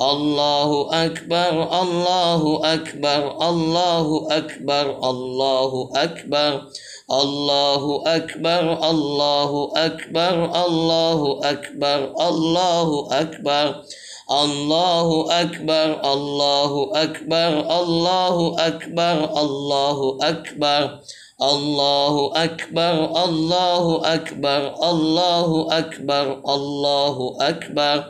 الله أكبر الله أكبر الله أكبر الله أكبر الله أكبر الله أكبر الله أكبر الله أكبر الله أكبر الله أكبر الله أكبر الله أكبر الله أكبر الله أكبر الله أكبر الله أكبر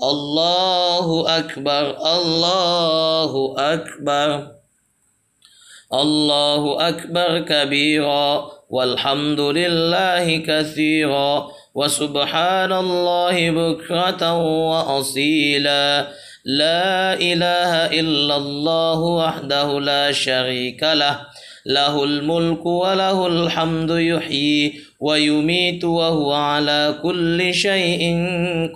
الله أكبر الله أكبر الله أكبر كبيرا والحمد لله كثيرا وسبحان الله بكرة وأصيلا لا إله إلا الله وحده لا شريك له له الملك وله الحمد يحيي ويميت وهو على كل شيء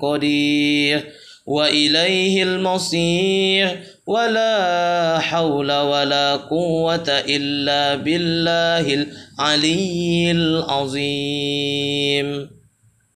قدير وإليه المصير ولا حول ولا قوة إلا بالله العلي العظيم.